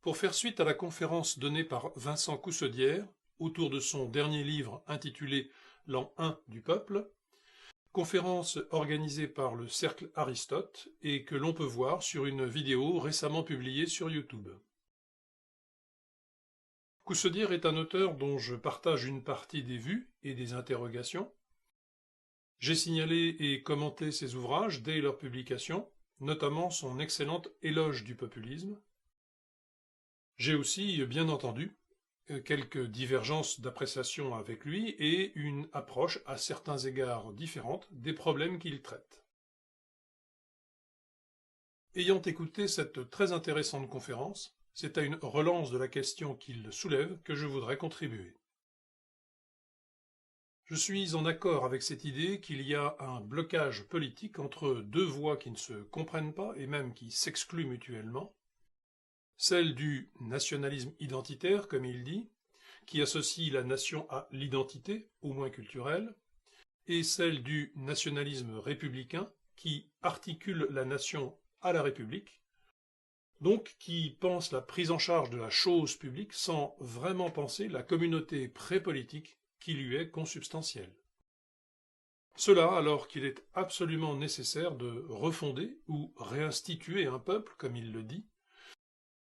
Pour faire suite à la conférence donnée par Vincent Coussaudière autour de son dernier livre intitulé « L'an 1 du peuple », conférence organisée par le Cercle Aristote et que l'on peut voir sur une vidéo récemment publiée sur YouTube. Coussaudière est un auteur dont je partage une partie des vues et des interrogations. J'ai signalé et commenté ses ouvrages dès leur publication, notamment son excellente Éloge du populisme. J'ai aussi, bien entendu, quelques divergences d'appréciation avec lui et une approche à certains égards différente des problèmes qu'il traite. Ayant écouté cette très intéressante conférence, c'est à une relance de la question qu'il soulève que je voudrais contribuer. Je suis en accord avec cette idée qu'il y a un blocage politique entre deux voies qui ne se comprennent pas et même qui s'excluent mutuellement, celle du nationalisme identitaire, comme il dit, qui associe la nation à l'identité, au moins culturelle, et celle du nationalisme républicain, qui articule la nation à la République, donc qui pense la prise en charge de la chose publique sans vraiment penser la communauté pré-politique qui lui est consubstantielle. Cela alors qu'il est absolument nécessaire de refonder ou réinstituer un peuple, comme il le dit,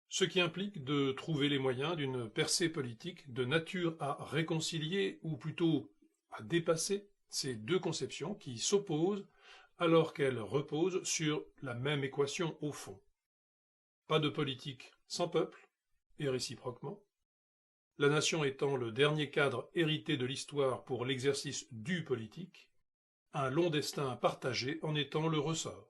ce qui implique de trouver les moyens d'une percée politique de nature à réconcilier, ou plutôt à dépasser, ces deux conceptions qui s'opposent alors qu'elles reposent sur la même équation au fond. Pas de politique sans peuple, et réciproquement, la nation étant le dernier cadre hérité de l'histoire pour l'exercice du politique, un long destin partagé en étant le ressort.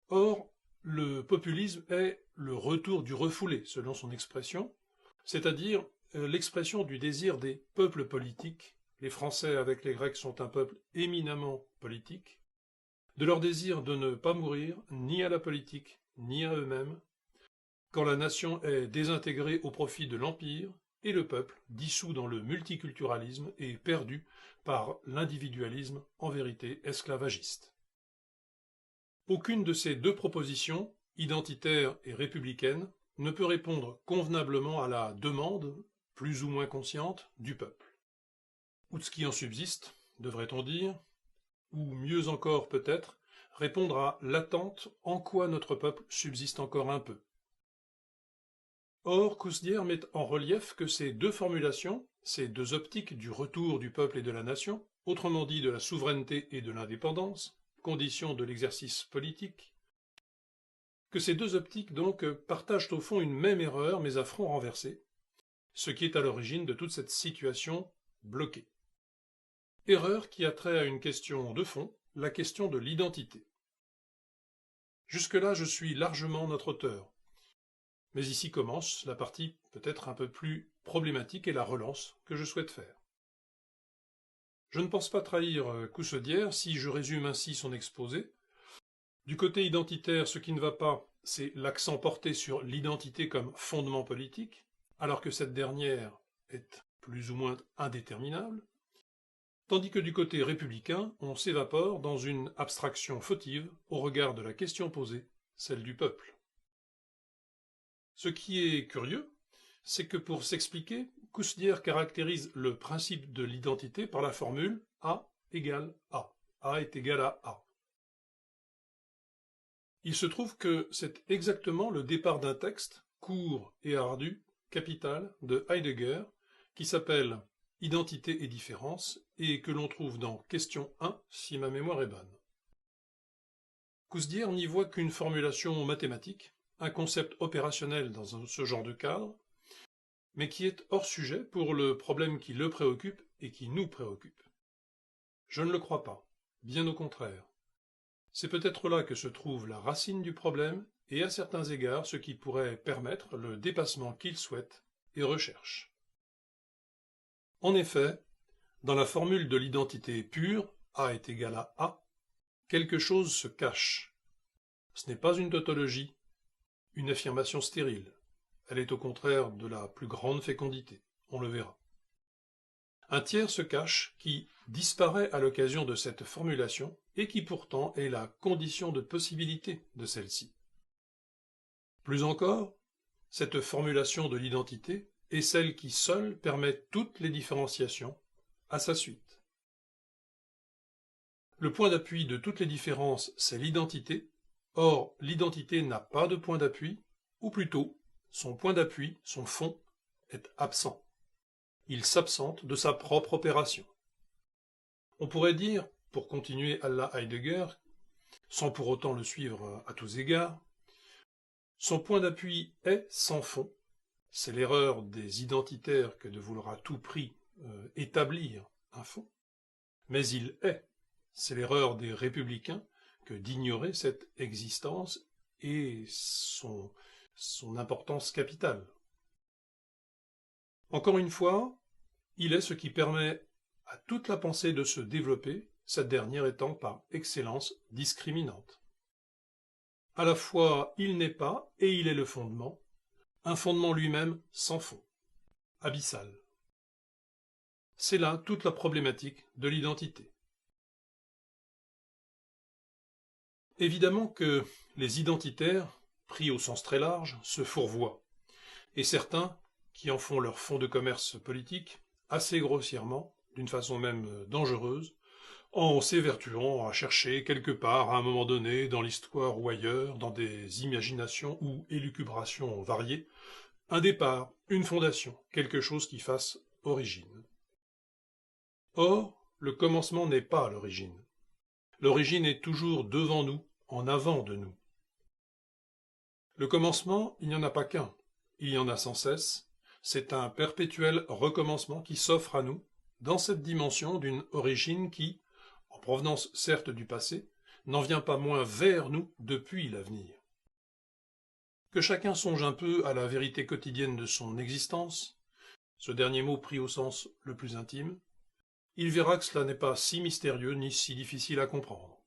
Or, le populisme est le retour du refoulé, selon son expression, c'est-à-dire l'expression du désir des peuples politiques, les Français avec les Grecs sont un peuple éminemment politique, de leur désir de ne pas mourir ni à la politique, ni à eux-mêmes, quand la nation est désintégrée au profit de l'Empire, et le peuple, dissous dans le multiculturalisme et perdu par l'individualisme en vérité esclavagiste. Aucune de ces deux propositions, identitaire et républicaine, ne peut répondre convenablement à la demande, plus ou moins consciente, du peuple. Ou de ce qui en subsiste, devrait-on dire, ou mieux encore peut-être, répondre à l'attente en quoi notre peuple subsiste encore un peu. Or, Coussaudière met en relief que ces deux formulations, ces deux optiques du retour du peuple et de la nation, autrement dit de la souveraineté et de l'indépendance, conditions de l'exercice politique, que ces deux optiques donc partagent au fond une même erreur mais à front renversé, ce qui est à l'origine de toute cette situation bloquée. Erreur qui a trait à une question de fond, la question de l'identité. Jusque-là, je suis largement notre auteur. Mais ici commence la partie peut-être un peu plus problématique et la relance que je souhaite faire. Je ne pense pas trahir Coussaudière si je résume ainsi son exposé. Du côté identitaire, ce qui ne va pas, c'est l'accent porté sur l'identité comme fondement politique, alors que cette dernière est plus ou moins indéterminable, tandis que du côté républicain, on s'évapore dans une abstraction fautive au regard de la question posée, celle du peuple. Ce qui est curieux, c'est que pour s'expliquer, Coussaudière caractérise le principe de l'identité par la formule A égale A. A est égal à A. Il se trouve que c'est exactement le départ d'un texte, court et ardu, capital, de Heidegger, qui s'appelle « Identité et différence » et que l'on trouve dans Question 1, si ma mémoire est bonne. Coussaudière n'y voit qu'une formulation mathématique, un concept opérationnel dans ce genre de cadre, mais qui est hors sujet pour le problème qui le préoccupe et qui nous préoccupe. Je ne le crois pas, bien au contraire. C'est peut-être là que se trouve la racine du problème et à certains égards ce qui pourrait permettre le dépassement qu'il souhaite et recherche. En effet, dans la formule de l'identité pure, A est égal à A, quelque chose se cache. Ce n'est pas une tautologie, une affirmation stérile. Elle est au contraire de la plus grande fécondité, on le verra. Un tiers se cache qui disparaît à l'occasion de cette formulation et qui pourtant est la condition de possibilité de celle-ci. Plus encore, cette formulation de l'identité est celle qui seule permet toutes les différenciations à sa suite. Le point d'appui de toutes les différences, c'est l'identité. Or, l'identité n'a pas de point d'appui, ou plutôt, son point d'appui, son fond, est absent. Il s'absente de sa propre opération. On pourrait dire, pour continuer à la Heidegger, sans pour autant le suivre à tous égards, son point d'appui est sans fond. C'est l'erreur des identitaires que de vouloir à tout prix établir un fond. Mais il est. C'est l'erreur des républicains que d'ignorer cette existence et son importance capitale. Encore une fois, il est ce qui permet à toute la pensée de se développer, cette dernière étant par excellence discriminante. À la fois il n'est pas et il est le fondement, un fondement lui-même sans fond, abyssal. C'est là toute la problématique de l'identité. Évidemment que les identitaires, pris au sens très large, se fourvoient, et certains, qui en font leur fonds de commerce politique, assez grossièrement, d'une façon même dangereuse, en s'évertuant à chercher quelque part, à un moment donné, dans l'histoire ou ailleurs, dans des imaginations ou élucubrations variées, un départ, une fondation, quelque chose qui fasse origine. Or, le commencement n'est pas l'origine. L'origine est toujours devant nous, en avant de nous. Le commencement, il n'y en a pas qu'un, il y en a sans cesse, c'est un perpétuel recommencement qui s'offre à nous, dans cette dimension d'une origine qui, en provenance certes du passé, n'en vient pas moins vers nous depuis l'avenir. Que chacun songe un peu à la vérité quotidienne de son existence, ce dernier mot pris au sens le plus intime, il verra que cela n'est pas si mystérieux ni si difficile à comprendre.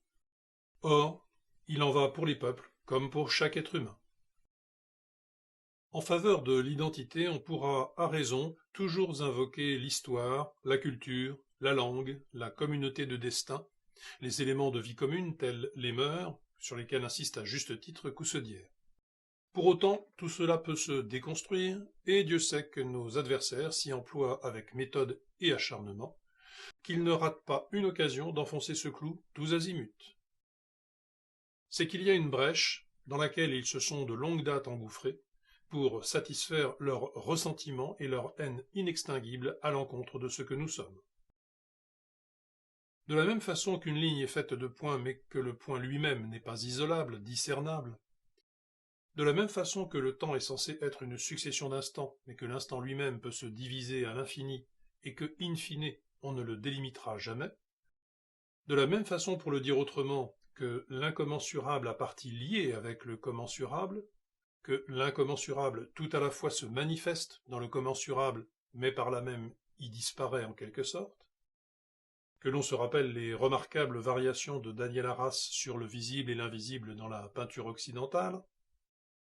Or, il en va pour les peuples comme pour chaque être humain. En faveur de l'identité, on pourra, à raison, toujours invoquer l'histoire, la culture, la langue, la communauté de destin, les éléments de vie commune tels les mœurs, sur lesquels insiste à juste titre Coussedière. Pour autant, tout cela peut se déconstruire, et Dieu sait que nos adversaires s'y emploient avec méthode et acharnement, qu'ils ne ratent pas une occasion d'enfoncer ce clou tous azimuts. C'est qu'il y a une brèche dans laquelle ils se sont de longue date engouffrés, pour satisfaire leur ressentiment et leur haine inextinguible à l'encontre de ce que nous sommes. De la même façon qu'une ligne est faite de points, mais que le point lui-même n'est pas isolable, discernable, de la même façon que le temps est censé être une succession d'instants, mais que l'instant lui-même peut se diviser à l'infini, et que, in fine, on ne le délimitera jamais, de la même façon, pour le dire autrement, que l'incommensurable a partie liée avec le commensurable, que l'incommensurable tout à la fois se manifeste dans le commensurable, mais par là même y disparaît en quelque sorte, que l'on se rappelle les remarquables variations de Daniel Arras sur le visible et l'invisible dans la peinture occidentale,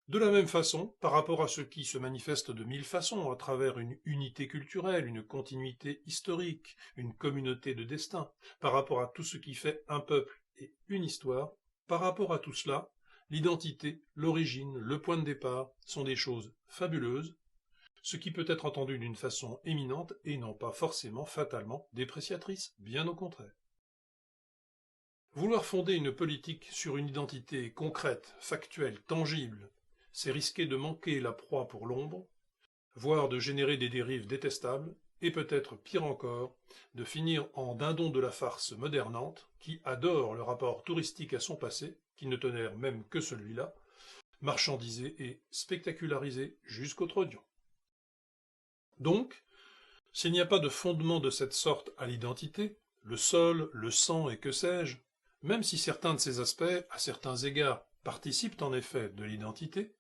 de la même façon, par rapport à ce qui se manifeste de mille façons, à travers une unité culturelle, une continuité historique, une communauté de destin, par rapport à tout ce qui fait un peuple et une histoire, par rapport à tout cela, l'identité, l'origine, le point de départ sont des choses fabuleuses, ce qui peut être entendu d'une façon éminente et non pas forcément fatalement dépréciatrice, bien au contraire. Vouloir fonder une politique sur une identité concrète, factuelle, tangible, c'est risquer de manquer la proie pour l'ombre, voire de générer des dérives détestables, et peut-être pire encore, de finir en dindon de la farce modernante, qui adore le rapport touristique à son passé, qui ne tolère même que celui-là, marchandisé et spectacularisé jusqu'au trognon. Donc, s'il n'y a pas de fondement de cette sorte à l'identité, le sol, le sang et que sais-je, même si certains de ces aspects, à certains égards, participent en effet de l'identité,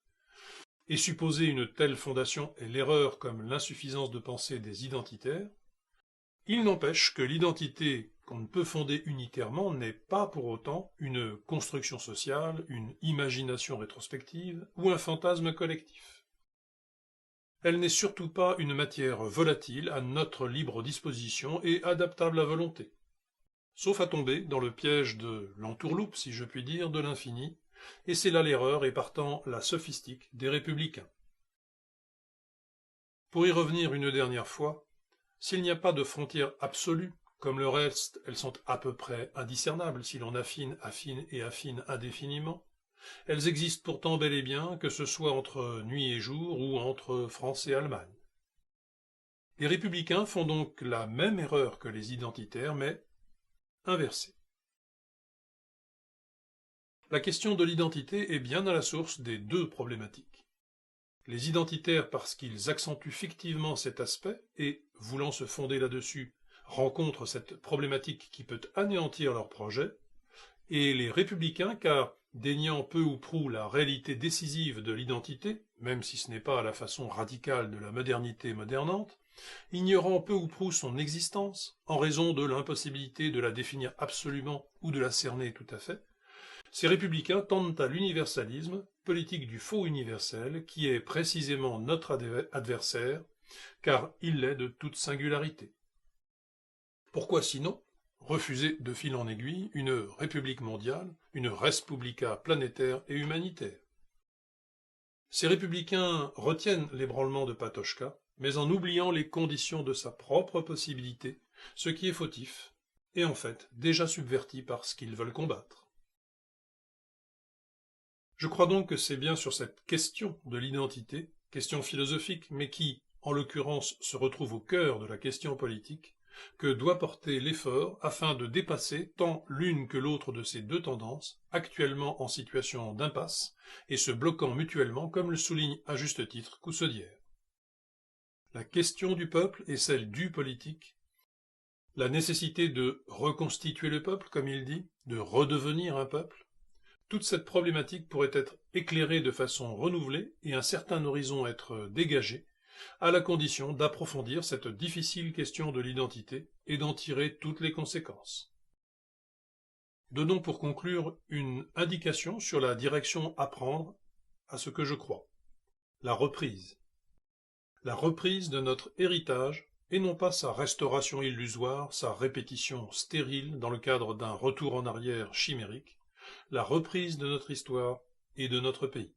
et supposer une telle fondation est l'erreur comme l'insuffisance de pensée des identitaires, il n'empêche que l'identité qu'on ne peut fonder unitairement n'est pas pour autant une construction sociale, une imagination rétrospective ou un fantasme collectif. Elle n'est surtout pas une matière volatile à notre libre disposition et adaptable à volonté, sauf à tomber dans le piège de l'entourloupe, si je puis dire, de l'infini, et c'est là l'erreur et partant la sophistique des républicains. Pour y revenir une dernière fois, s'il n'y a pas de frontières absolues, comme le reste, elles sont à peu près indiscernables si l'on affine indéfiniment, elles existent pourtant bel et bien, que ce soit entre nuit et jour ou entre France et Allemagne. Les républicains font donc la même erreur que les identitaires, mais inversée. La question de l'identité est bien à la source des deux problématiques. Les identitaires parce qu'ils accentuent fictivement cet aspect et, voulant se fonder là-dessus, rencontrent cette problématique qui peut anéantir leur projet, et les républicains car, déniant peu ou prou la réalité décisive de l'identité, même si ce n'est pas à la façon radicale de la modernité modernante, ignorant peu ou prou son existence, en raison de l'impossibilité de la définir absolument ou de la cerner tout à fait, ces républicains tendent à l'universalisme, politique du faux universel, qui est précisément notre adversaire, car il l'est de toute singularité. Pourquoi sinon refuser de fil en aiguille une république mondiale, une res publica planétaire et humanitaire? Ces républicains retiennent l'ébranlement de Patočka, mais en oubliant les conditions de sa propre possibilité, ce qui est fautif, et en fait déjà subverti par ce qu'ils veulent combattre. Je crois donc que c'est bien sur cette question de l'identité, question philosophique, mais qui, en l'occurrence, se retrouve au cœur de la question politique, que doit porter l'effort afin de dépasser tant l'une que l'autre de ces deux tendances, actuellement en situation d'impasse, et se bloquant mutuellement, comme le souligne à juste titre Coussaudière. La question du peuple est celle du politique, la nécessité de reconstituer le peuple, comme il dit, de redevenir un peuple. Toute cette problématique pourrait être éclairée de façon renouvelée et un certain horizon être dégagé, à la condition d'approfondir cette difficile question de l'identité et d'en tirer toutes les conséquences. Donnons pour conclure une indication sur la direction à prendre à ce que je crois. La reprise. La reprise de notre héritage et non pas sa restauration illusoire, sa répétition stérile dans le cadre d'un retour en arrière chimérique, la reprise de notre histoire et de notre pays.